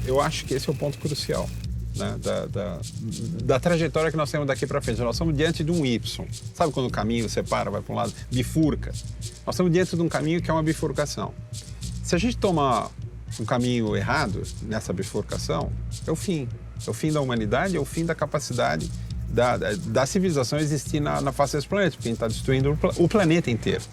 Eu acho que esse é o ponto crucial, né, da trajetória que nós temos daqui para frente. Nós estamos diante de um Y. Sabe quando o caminho separa, vai para um lado, bifurca? Nós estamos diante de um caminho que é uma bifurcação. Se a gente tomar um caminho errado nessa bifurcação, é o fim. É o fim da humanidade, é o fim da capacidade da civilização existir na face desse planeta, porque a gente está destruindo o planeta inteiro.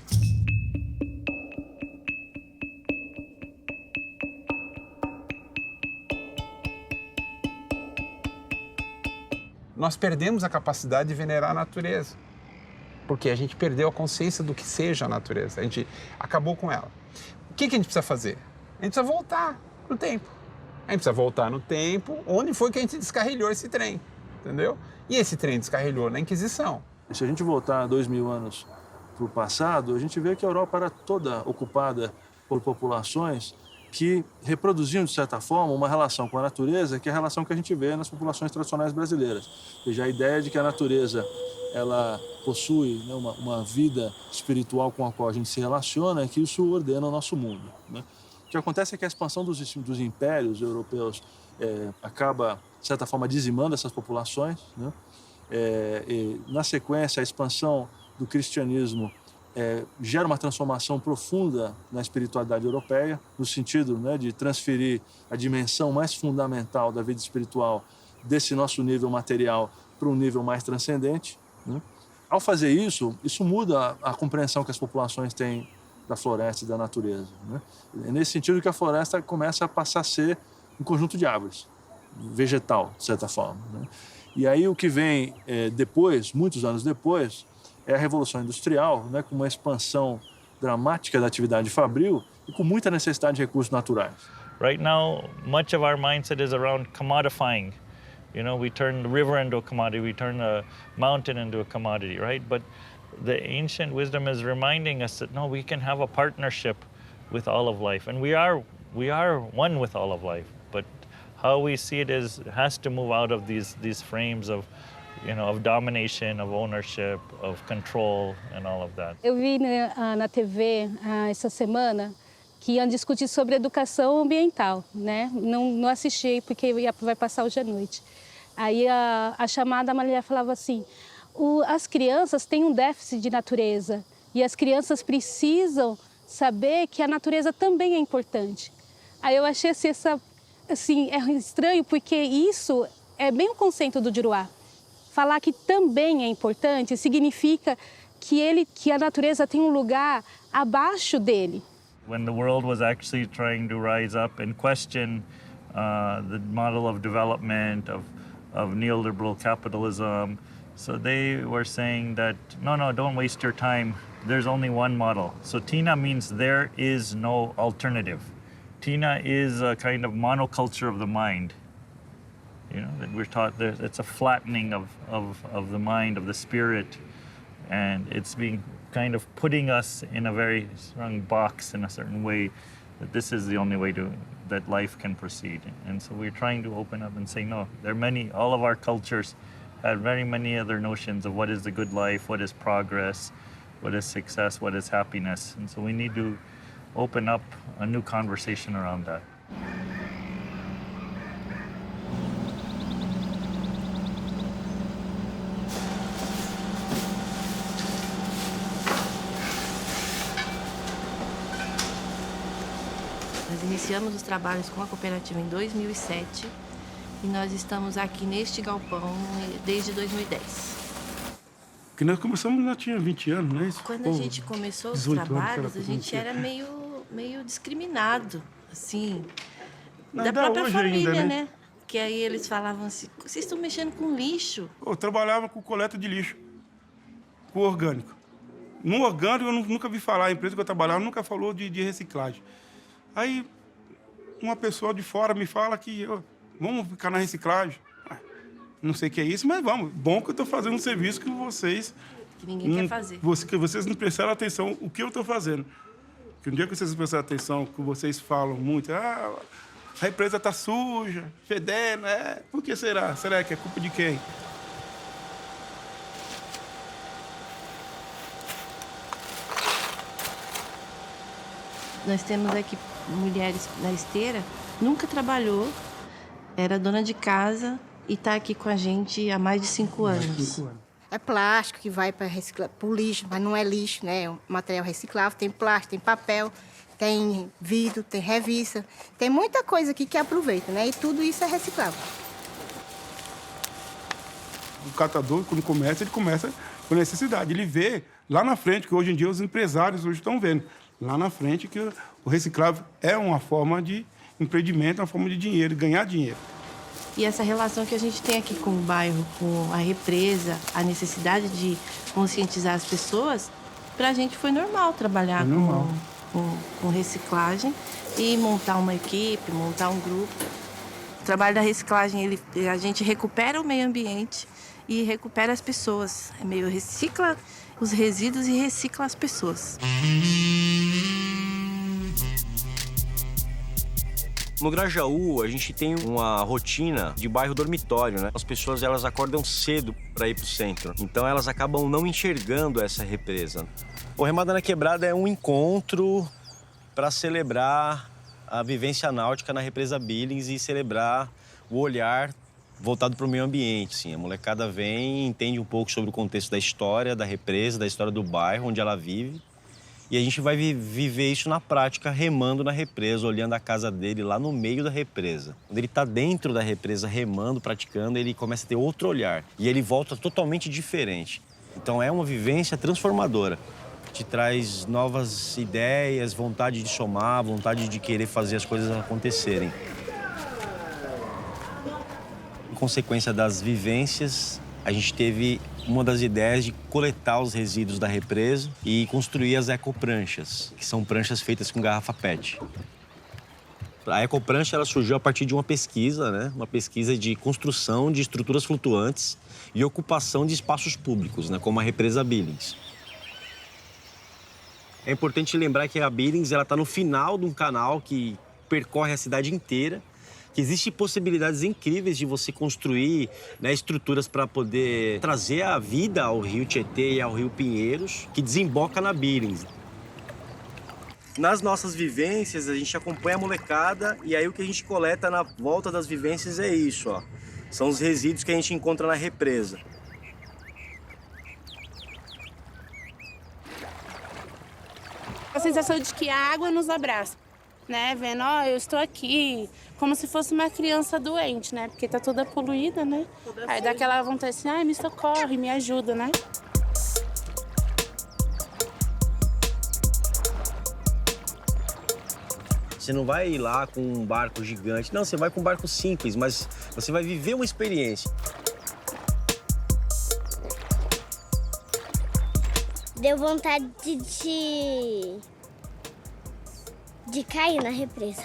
Nós perdemos a capacidade de venerar a natureza, porque a gente perdeu a consciência do que seja a natureza, a gente acabou com ela. O que a gente precisa fazer? A gente precisa voltar no tempo. A gente precisa voltar no tempo onde foi que a gente descarrilhou esse trem, entendeu? E esse trem descarrilhou na Inquisição. Se a gente voltar 2000 anos para o passado, a gente vê que a Europa era toda ocupada por populações que reproduziam, de certa forma, uma relação com a natureza, que é a relação que a gente vê nas populações tradicionais brasileiras. Ou seja, a ideia de que a natureza ela possui, né, uma vida espiritual com a qual a gente se relaciona, é que isso ordena o nosso mundo, né? O que acontece é que a expansão dos impérios europeus acaba, de certa forma, dizimando essas populações, né? E, na sequência, a expansão do cristianismo gera uma transformação profunda na espiritualidade europeia, no sentido, né, de transferir a dimensão mais fundamental da vida espiritual desse nosso nível material para um nível mais transcendente, né? Ao fazer isso, isso muda a compreensão que as populações têm da floresta e da natureza, né? É nesse sentido que a floresta começa a passar a ser um conjunto de árvores, vegetal, de certa forma, né? E aí o que vem depois, muitos anos depois, é a Revolução Industrial, né, com uma expansão dramática da atividade fabril e com muita necessidade de recursos naturais. Right now, much of our mindset is around commodifying. You know, we turn the river into a commodity, we turn a mountain into a commodity, right? But the ancient wisdom is reminding us that no, we can have a partnership with all of life, and we are one with all of life. But how we see it has to move out of these frames of, you know, of domination, of ownership, of control, and all of that. Eu vi na TV essa semana que iam discutir sobre educação ambiental, né? Não assisti porque vai passar hoje à noite. Aí a chamada mulher falava assim: as crianças têm um déficit de natureza e as crianças precisam saber que a natureza também é importante. Aí eu achei assim, é estranho porque isso é bem o conceito do Juruá. Falar que também é importante significa que a natureza tem um lugar abaixo dele. When the world was actually trying to rise up and question the model of development of neoliberal capitalism, so they were saying that no, don't waste your time. There's only one model. So TINA means there is no alternative. TINA is a kind of monoculture of the mind. You know, that we're taught that it's a flattening of the mind, of the spirit, and it's being kind of putting us in a very strong box in a certain way, that this is the only way that life can proceed. And so we're trying to open up and say, no, all of our cultures have very many other notions of what is the good life, what is progress, what is success, what is happiness. And so we need to open up a new conversation around that. Nós iniciamos os trabalhos com a cooperativa em 2007 e nós estamos aqui neste galpão desde 2010. Porque nós começamos, nós tinha 20 anos, né? Quando a gente começou os trabalhos, a gente era meio discriminado, assim, da própria família, ainda, né? Que aí eles falavam assim: vocês estão mexendo com lixo. Eu trabalhava com coleta de lixo, com orgânico. No orgânico eu nunca vi falar, a empresa que eu trabalhava nunca falou de reciclagem. Aí uma pessoa de fora me fala que vamos ficar na reciclagem. Não sei o que é isso, mas vamos. Bom que eu estou fazendo um serviço que vocês... Que ninguém quer fazer. Que vocês não prestaram atenção o que eu estou fazendo. Porque um dia que vocês não prestaram atenção, que vocês falam muito, a empresa está suja, fedendo, por que será? Será que é culpa de quem? Nós temos aqui mulheres na esteira, nunca trabalhou, era dona de casa e está aqui com a gente há mais de 5 anos. É plástico que vai para reciclar, para o lixo, mas não é lixo, né? É um material reciclável. Tem plástico, tem papel, tem vidro, tem revista. Tem muita coisa aqui que aproveita, né? E tudo isso é reciclável. O catador, quando começa, ele começa com necessidade. Ele vê lá na frente, que hoje em dia os empresários hoje estão vendo, lá na frente que o reciclável é uma forma de empreendimento, uma forma de dinheiro, ganhar dinheiro. E essa relação que a gente tem aqui com o bairro, com a represa, a necessidade de conscientizar as pessoas, para a gente foi normal trabalhar com reciclagem e montar uma equipe, montar um grupo. O trabalho da reciclagem, a gente recupera o meio ambiente e recupera as pessoas. É meio recicla os resíduos e recicla as pessoas. No Grajaú, a gente tem uma rotina de bairro dormitório, né? As pessoas, elas acordam cedo para ir pro centro. Então, elas acabam não enxergando essa represa. O Remada na Quebrada é um encontro para celebrar a vivência náutica na represa Billings e celebrar o olhar voltado para o meio ambiente. Assim, a molecada vem e entende um pouco sobre o contexto da história da represa, da história do bairro onde ela vive. E a gente vai viver isso na prática, remando na represa, olhando a casa dele lá no meio da represa. Quando ele está dentro da represa, remando, praticando, ele começa a ter outro olhar. E ele volta totalmente diferente. Então é uma vivência transformadora. Te traz novas ideias, vontade de somar, vontade de querer fazer as coisas acontecerem. Em consequência das vivências, a gente teve uma das ideias de coletar os resíduos da represa e construir as ecopranchas, que são pranchas feitas com garrafa PET. A ecoprancha ela surgiu a partir de uma pesquisa, né? Uma pesquisa de construção de estruturas flutuantes e ocupação de espaços públicos, né? Como a represa Billings. É importante lembrar que a Billings está no final de um canal que percorre a cidade inteira, que existem possibilidades incríveis de você construir, né, estruturas para poder trazer a vida ao rio Tietê e ao rio Pinheiros, que desemboca na Billings. Nas nossas vivências, a gente acompanha a molecada e aí o que a gente coleta na volta das vivências é isso, ó. São os resíduos que a gente encontra na represa. A sensação de que a água nos abraça, né? Vendo, ó, eu estou aqui, como se fosse uma criança doente, né? Porque tá toda poluída, né? Aí dá aquela vontade assim, ai, me socorre, me ajuda, né? Você não vai ir lá com um barco gigante, não, você vai com um barco simples, mas você vai viver uma experiência. Deu vontade de cair na represa.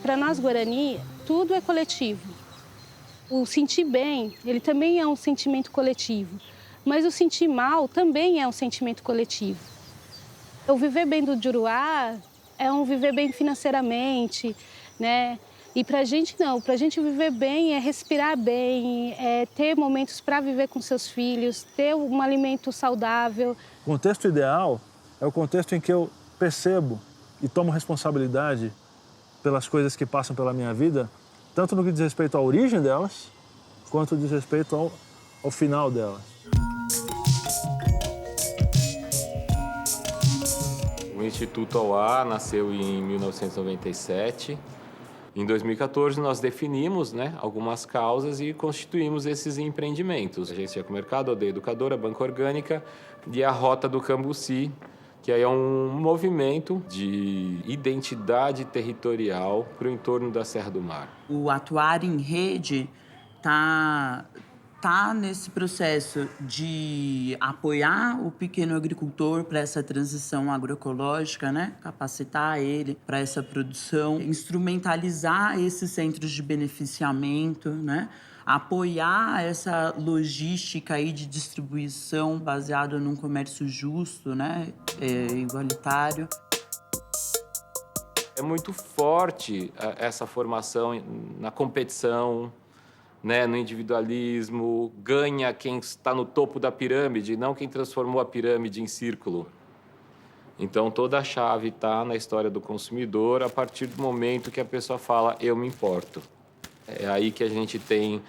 Para nós, Guarani, tudo é coletivo. O sentir bem, ele também é um sentimento coletivo. Mas o sentir mal também é um sentimento coletivo. O viver bem do Juruá é um viver bem financeiramente, né? E pra gente não, pra gente viver bem é respirar bem, é ter momentos para viver com seus filhos, ter um alimento saudável. O contexto ideal é o contexto em que eu percebo e tomo responsabilidade pelas coisas que passam pela minha vida, tanto no que diz respeito à origem delas, quanto diz respeito ao final delas. O Instituto Auá nasceu em 1997. Em 2014, nós definimos, algumas causas e constituímos esses empreendimentos. A Agência Ecomercado, a Aldeia Educadora, a Banca Orgânica e a Rota do Cambuci, que aí é um movimento de identidade territorial para o entorno da Serra do Mar. O atuar em rede tá nesse processo de apoiar o pequeno agricultor para essa transição agroecológica, né? Capacitar ele para essa produção, instrumentalizar esses centros de beneficiamento, né? Apoiar essa logística aí de distribuição baseada num comércio justo, né? Igualitário. É muito forte essa formação na competição, né, no individualismo, ganha quem está no topo da pirâmide, não quem transformou a pirâmide em círculo. Então, toda a chave está na história do consumidor a partir do momento que a pessoa fala, eu me importo. É aí que a gente tem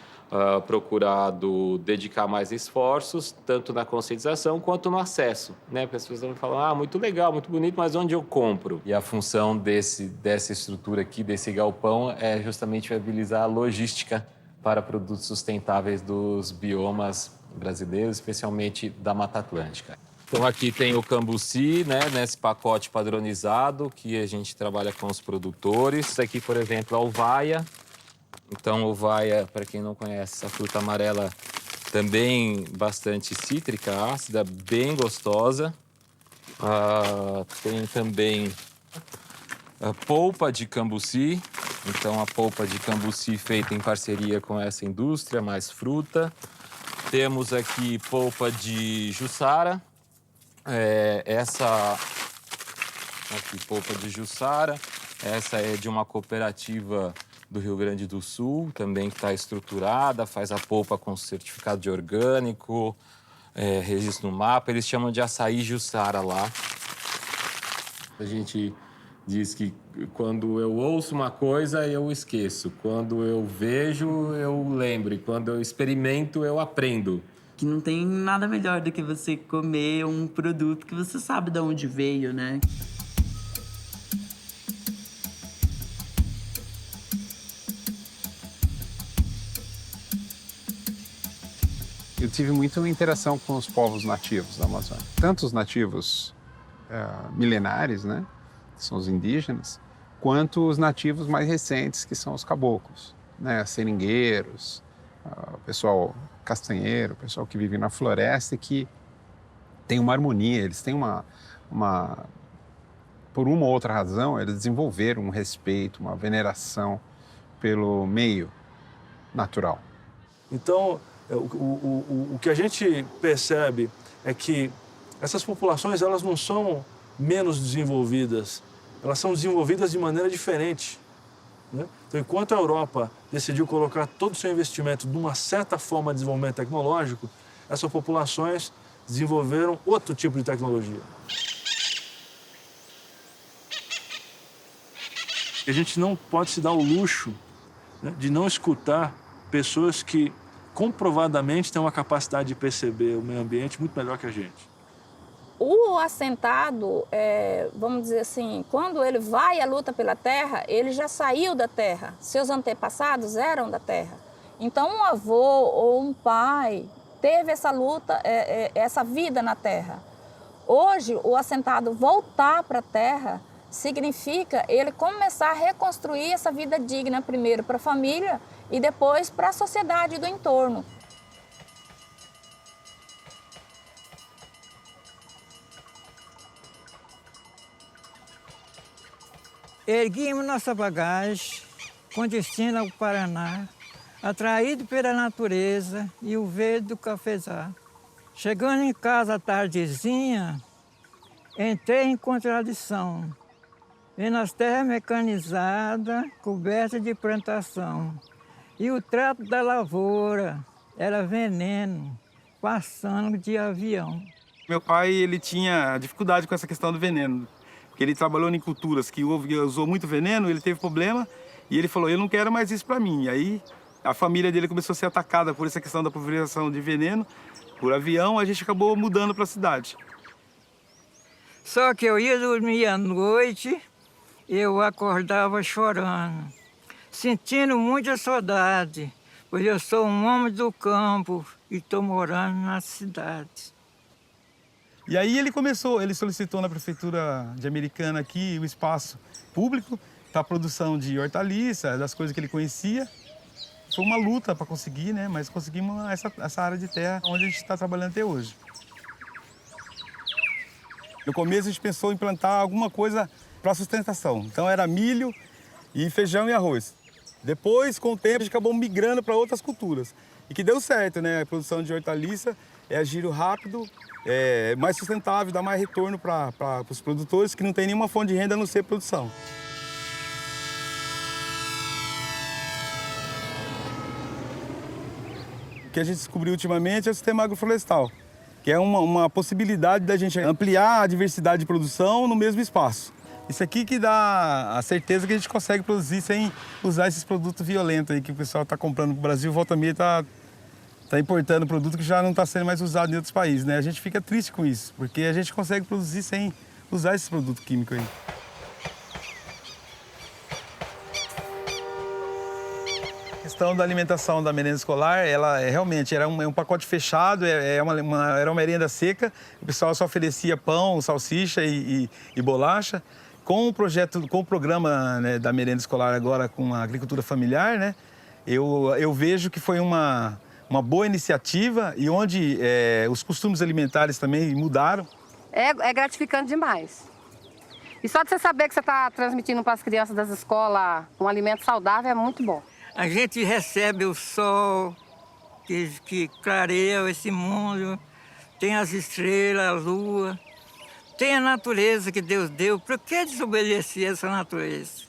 procurado dedicar mais esforços, tanto na conscientização quanto no acesso, né? As pessoas vão falar, muito legal, muito bonito, mas onde eu compro? E a função dessa estrutura aqui, desse galpão, é justamente viabilizar a logística para produtos sustentáveis dos biomas brasileiros, especialmente da Mata Atlântica. Então, aqui tem o Cambuci, né, nesse pacote padronizado, que a gente trabalha com os produtores. Isso aqui, por exemplo, é a uvaia. Então, uvaia, para quem não conhece, essa fruta amarela também bastante cítrica, ácida, bem gostosa. Tem também a polpa de cambuci. Então, a polpa de cambuci feita em parceria com essa indústria, mais fruta. Temos aqui polpa de jussara. Polpa de jussara. Essa é de uma cooperativa do Rio Grande do Sul, também que está estruturada, faz a polpa com certificado de orgânico, registro no mapa. Eles chamam de açaí jussara lá. A gente diz que quando eu ouço uma coisa, eu esqueço. Quando eu vejo, eu lembro. E quando eu experimento, eu aprendo. Que não tem nada melhor do que você comer um produto que você sabe de onde veio, né? Eu tive muita interação com os povos nativos da Amazônia. Tanto os nativos milenares, né, que são os indígenas, quanto os nativos mais recentes, que são os caboclos, né, seringueiros, o pessoal castanheiro, o pessoal que vive na floresta e que tem uma harmonia, eles têm por uma ou outra razão, eles desenvolveram um respeito, uma veneração pelo meio natural. Então, o que a gente percebe é que essas populações, elas não são menos desenvolvidas, elas são desenvolvidas de maneira diferente, né? Então, enquanto a Europa decidiu colocar todo o seu investimento numa certa forma de desenvolvimento tecnológico, essas populações desenvolveram outro tipo de tecnologia. A gente não pode se dar o luxo, né, de não escutar pessoas que comprovadamente têm uma capacidade de perceber o meio ambiente muito melhor que a gente. O assentado, vamos dizer assim, quando ele vai à luta pela terra, ele já saiu da terra. Seus antepassados eram da terra. Então, um avô ou um pai teve essa luta, essa vida na terra. Hoje, o assentado voltar para a terra significa ele começar a reconstruir essa vida digna, primeiro para a família e depois para a sociedade do entorno. Erguimos nossa bagagem com destino ao Paraná, atraído pela natureza e o verde do cafezal. Chegando em casa à tardezinha, entrei em contradição. E nas terras mecanizadas, cobertas de plantação. E o trato da lavoura era veneno, passando de avião. Meu pai, ele tinha dificuldade com essa questão do veneno. Porque ele trabalhou em culturas que usou muito veneno, ele teve problema e ele falou, eu não quero mais isso para mim. E aí a família dele começou a ser atacada por essa questão da pulverização de veneno, por avião, a gente acabou mudando para a cidade. Só que eu ia dormir à noite, eu acordava chorando, sentindo muita saudade, pois eu sou um homem do campo e estou morando na cidade. E aí ele solicitou na prefeitura de Americana aqui o espaço público para a produção de hortaliças, das coisas que ele conhecia. Foi uma luta para conseguir, né? Mas conseguimos essa área de terra onde a gente está trabalhando até hoje. No começo a gente pensou em plantar alguma coisa para sustentação. Então era milho e feijão e arroz. Depois, com o tempo, a gente acabou migrando para outras culturas. E que deu certo, né? A produção de hortaliça é giro rápido, é mais sustentável, dá mais retorno para os produtores que não tem nenhuma fonte de renda a não ser produção. O que a gente descobriu ultimamente é o sistema agroflorestal, que é uma possibilidade da gente ampliar a diversidade de produção no mesmo espaço. Isso aqui que dá a certeza que a gente consegue produzir sem usar esses produtos violentos aí que o pessoal está comprando no Brasil. Volta e meia está importando produto que já não está sendo mais usado em outros países, né? A gente fica triste com isso, porque a gente consegue produzir sem usar esses produtos químicos aí. A questão da alimentação da merenda escolar, ela realmente era um pacote fechado, era uma merenda seca. O pessoal só oferecia pão, salsicha e bolacha. Com o programa, né, da merenda escolar agora com a agricultura familiar, né, eu vejo que foi uma boa iniciativa e onde os costumes alimentares também mudaram. É gratificante demais. E só de você saber que você está transmitindo para as crianças das escolas um alimento saudável é muito bom. A gente recebe o sol que clareia esse mundo, tem as estrelas, a lua. Tem a natureza que Deus deu, por que desobedecer essa natureza?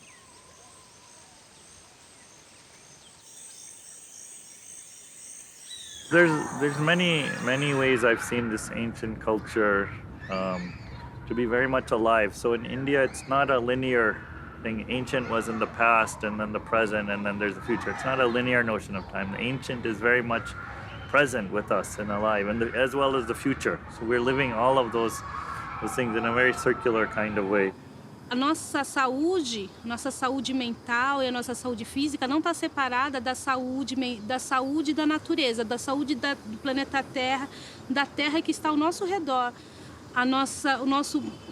There's many ways I've seen this ancient culture to be very much alive. So in India, it's not a linear thing. Ancient was in the past, and then the present, and then there's the future. It's not a linear notion of time. The ancient is very much present with us and alive, and as well as the future. So we're living all of those things in a very circular kind of way. A nossa saúde mental e a nossa saúde física não está separada da saúde da natureza, da saúde do planeta Terra, da Terra que está ao nosso redor. O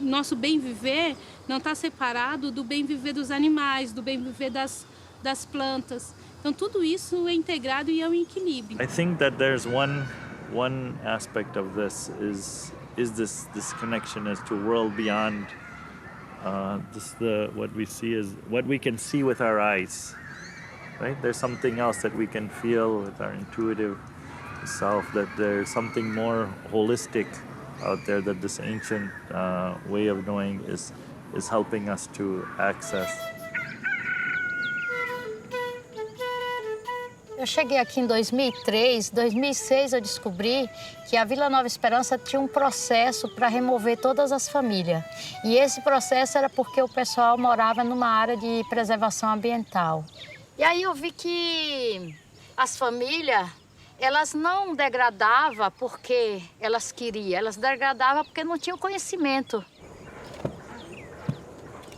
nosso bem viver não está separado do bem viver dos animais, do bem viver das plantas. Então tudo isso é integrado e é um equilíbrio. I think that there's one aspect of this is this connection as to a world beyond what we see is what we can see with our eyes, right? There's something else that we can feel with our intuitive self, that there's something more holistic out there that this ancient way of knowing is helping us to access. Eu cheguei aqui em 2003, 2006 eu descobri que a Vila Nova Esperança tinha um processo para remover todas as famílias. E esse processo era porque o pessoal morava numa área de preservação ambiental. E aí eu vi que as famílias, elas não degradavam porque elas queriam, elas degradavam porque não tinham conhecimento.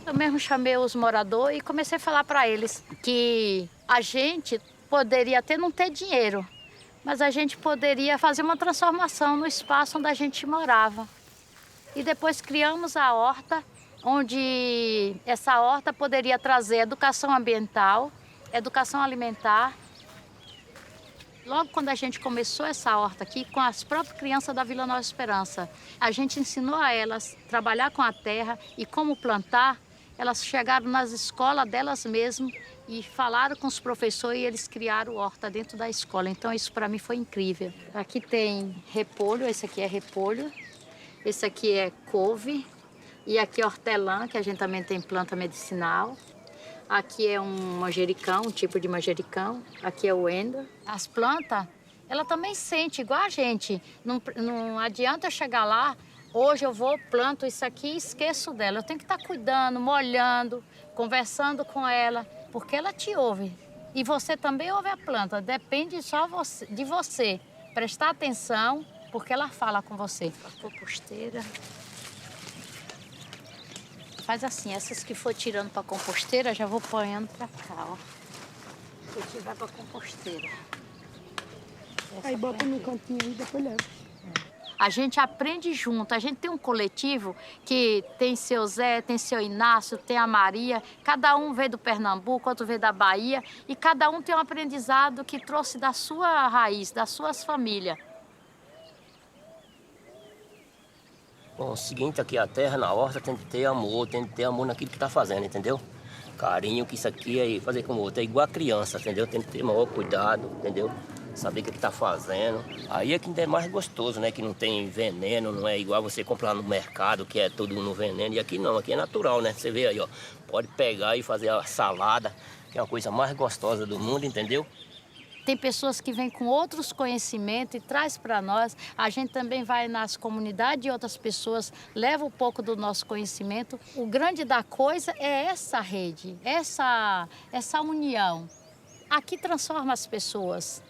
Eu mesmo chamei os moradores e comecei a falar para eles que a gente poderia até não ter dinheiro, mas a gente poderia fazer uma transformação no espaço onde a gente morava. E depois criamos a horta, onde essa horta poderia trazer educação ambiental, educação alimentar. Logo quando a gente começou essa horta aqui, com as próprias crianças da Vila Nova Esperança, a gente ensinou a elas a trabalhar com a terra e como plantar. Elas chegaram nas escolas delas mesmas e falaram com os professores e eles criaram horta dentro da escola. Então isso para mim foi incrível. Aqui tem repolho, esse aqui é repolho, esse aqui é couve e aqui é hortelã, que a gente também tem planta medicinal. Aqui é um manjericão, um tipo de manjericão. Aqui é o endo. As plantas, ela também sente igual a gente. Não adianta eu chegar lá, hoje eu vou, planto isso aqui e esqueço dela. Eu tenho que estar cuidando, molhando, conversando com ela, porque ela te ouve. E você também ouve a planta. Depende só de você. Prestar atenção, porque ela fala com você. A composteira. Faz assim, essas que for tirando para composteira, já vou ponhando para cá, ó. Vou tirar para composteira. Aí bota no cantinho e depois leva. A gente aprende junto, a gente tem um coletivo que tem seu Zé, tem seu Inácio, tem a Maria, cada um veio do Pernambuco, outro veio da Bahia, e cada um tem um aprendizado que trouxe da sua raiz, das suas famílias. Bom, o seguinte, aqui a terra na horta tem que ter amor naquilo que tá fazendo, entendeu? Carinho, que isso aqui é fazer como outro, é igual a criança, entendeu? Tem que ter maior cuidado, entendeu? Saber o que tá fazendo. Aí é que ainda é mais gostoso, né? Que não tem veneno, não é igual você comprar no mercado, que é tudo no veneno. E aqui não, aqui é natural, né? Você vê aí, ó, pode pegar e fazer a salada, que é a coisa mais gostosa do mundo, entendeu? Tem pessoas que vêm com outros conhecimentos e traz para nós. A gente também vai nas comunidades de outras pessoas, leva um pouco do nosso conhecimento. O grande da coisa é essa rede, essa união. Aqui transforma as pessoas.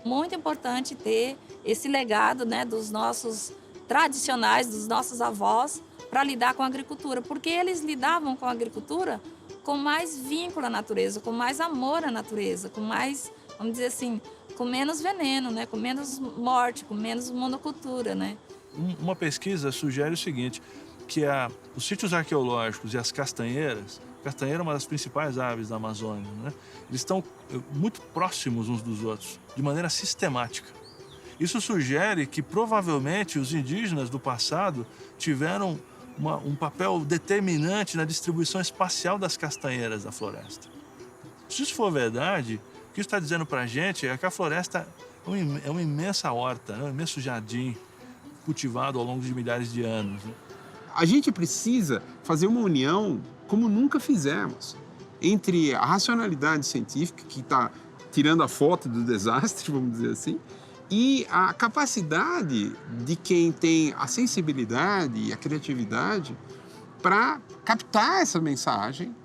Muito importante ter esse legado, né, dos nossos tradicionais, dos nossos avós, para lidar com a agricultura, porque eles lidavam com a agricultura com mais vínculo à natureza, com mais amor à natureza, com mais, vamos dizer assim, com menos veneno, né, com menos morte, com menos monocultura, né. Uma pesquisa sugere o seguinte, que os sítios arqueológicos e as castanheiras, castanheira é uma das principais aves da Amazônia, né, eles estão muito próximos uns dos outros, de maneira sistemática. Isso sugere que provavelmente os indígenas do passado tiveram um papel determinante na distribuição espacial das castanheiras da floresta. Se isso for verdade, o que isso está dizendo para a gente é que a floresta é uma imensa horta, né? Um imenso jardim cultivado ao longo de milhares de anos. Né? A gente precisa fazer uma união como nunca fizemos entre a racionalidade científica, que está tirando a foto do desastre, vamos dizer assim, e a capacidade de quem tem a sensibilidade e a criatividade para captar essa mensagem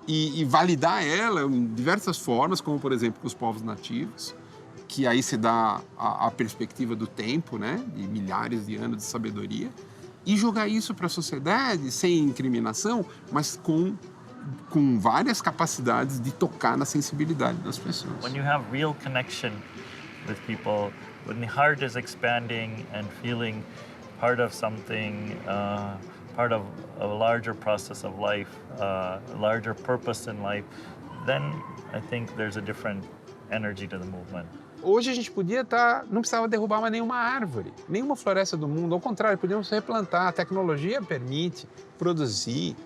e validar ela em diversas formas, como, por exemplo, com os povos nativos, que aí se dá a perspectiva do tempo, né, de milhares de anos de sabedoria, e jogar isso para a sociedade sem incriminação, mas com várias capacidades de tocar na sensibilidade das pessoas. When you have real connection with people, when the heart is expanding and feeling part of something, part of a larger process of life, a larger purpose in life, then I think there's a different energy to the movement. Hoje a gente não precisava derrubar mais nenhuma árvore, nenhuma floresta do mundo, ao contrário, podíamos replantar. A tecnologia permite produzir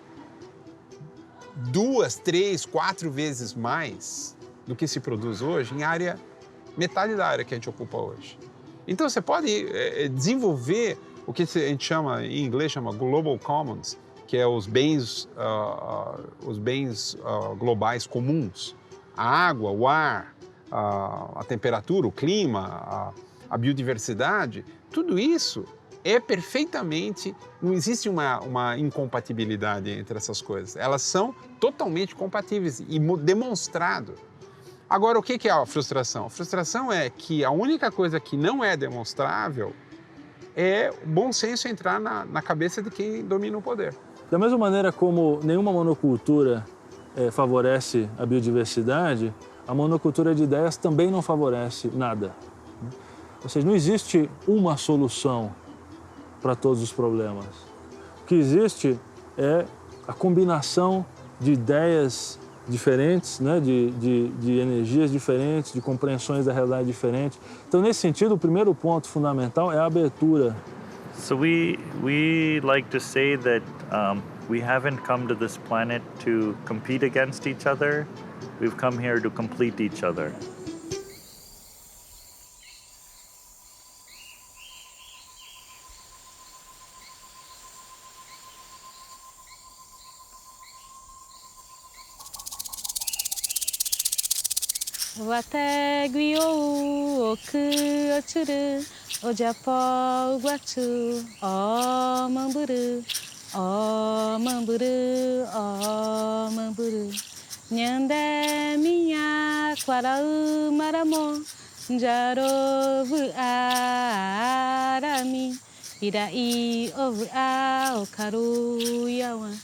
2, 3, 4 vezes mais do que se produz hoje em metade da área que a gente ocupa hoje. Então você pode desenvolver o que a gente chama, em inglês, Global Commons, que é os bens globais comuns. A água, o ar, a temperatura, o clima, a biodiversidade, tudo isso é perfeitamente... Não existe uma incompatibilidade entre essas coisas. Elas são totalmente compatíveis e demonstrado. Agora, o que é a frustração? A frustração é que a única coisa que não é demonstrável é o bom senso entrar na cabeça de quem domina o poder. Da mesma maneira como nenhuma monocultura favorece a biodiversidade, a monocultura de ideias também não favorece nada. Ou seja, não existe uma solução para todos os problemas. O que existe é a combinação de ideias diferentes, né? de energias diferentes, de compreensões da realidade diferentes. Então, nesse sentido, o primeiro ponto fundamental é a abertura. So we like to say that we haven't come to this planet to compete against each other. We've come here to complete each other. Wategui o oku o churu, o japó o guachu, o mamburu, o mamburu, o mamburu. Nyande minha quarau maramo, jarovu arami, irai ovu a o karu yawan.